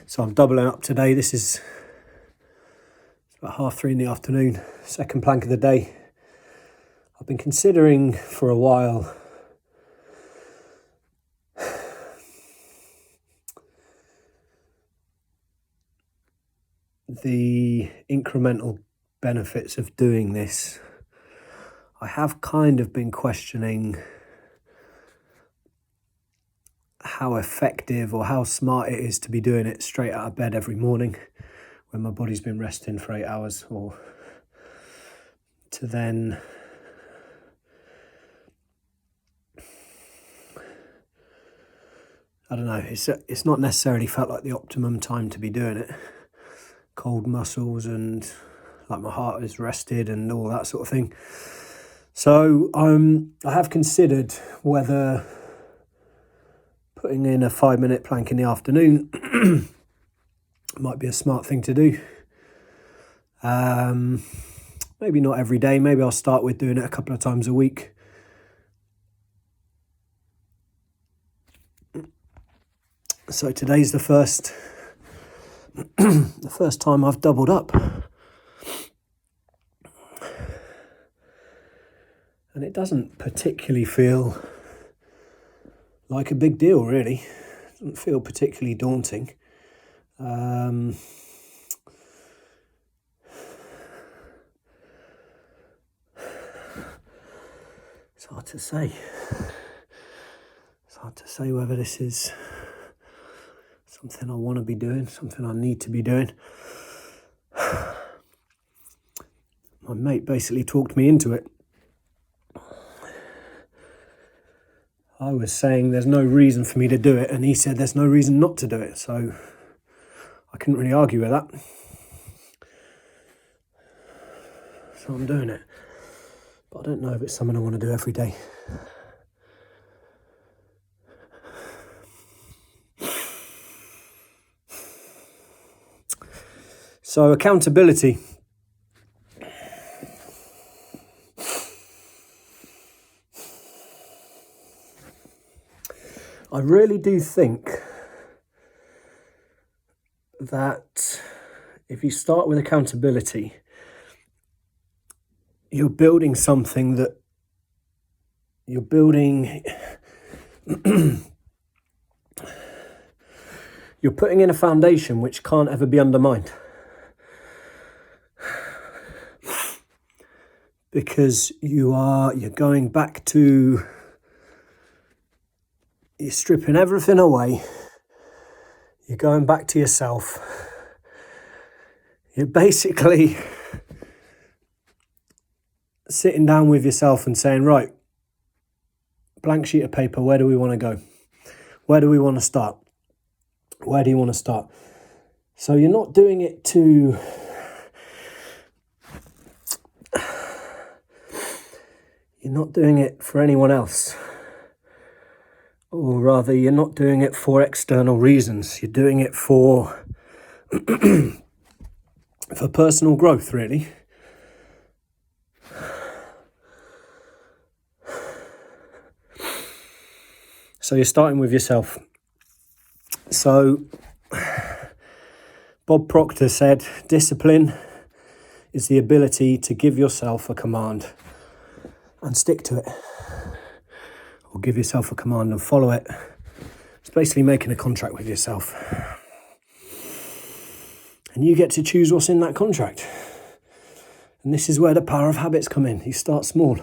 So I'm doubling up today. This is about 3:30 in the afternoon, second plank of the day. I've been considering for a while the incremental benefits of doing this. I have kind of been questioning how effective or how smart it is to be doing it straight out of bed every morning when my body's been resting for 8 hours, or to then I don't know, it's not necessarily felt like the optimum time to be doing it. Cold muscles and like my heart is rested and all that sort of thing. So I have considered whether putting in a 5-minute plank in the afternoon might be a smart thing to do. Maybe not every day. Maybe I'll start with doing it a couple of times a week. So today's the first time I've doubled up. And it doesn't particularly feel like a big deal, really. It doesn't feel particularly daunting. It's hard to say. It's hard to say whether this is something I want to be doing, something I need to be doing. My mate basically talked me into it. I was saying there's no reason for me to do it, and he said there's no reason not to do it, so I couldn't really argue with that. So I'm doing it. But I don't know if it's something I want to do every day. So accountability. I really do think that if you start with accountability, you're building something that you're putting in a foundation which can't ever be undermined. Because you're going back to, you're stripping everything away. You're going back to yourself. You're basically sitting down with yourself and saying, right, blank sheet of paper, where do we want to go? Where do we want to start? Where do you want to start? So you're not doing it to for anyone else. Or rather, you're not doing it for external reasons. You're doing it for personal growth, really. So you're starting with yourself. So Bob Proctor said, discipline is the ability to give yourself a command and stick to it. Or give yourself a command and follow it. It's basically making a contract with yourself. And you get to choose what's in that contract. And this is where the power of habits come in. You start small.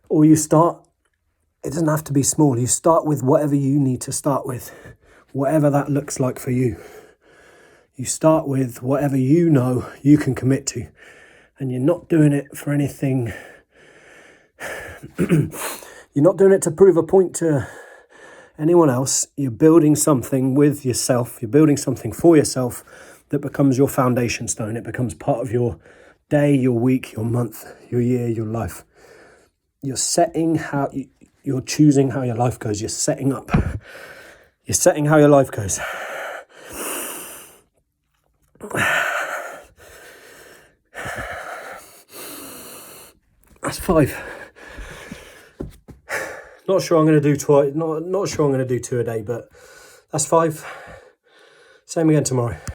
Or it doesn't have to be small. You start with whatever you need to start with. Whatever that looks like for you. You start with whatever you know you can commit to. And you're not doing it for anything. You're not doing it to prove a point to anyone else. You're building something with yourself. You're building something for yourself that becomes your foundation stone. It becomes part of your day, your week, your month, your year, your life. You're choosing how your life goes. You're setting how your life goes. That's 5. Not sure I'm going to do 2 a day, but that's 5. Same again tomorrow.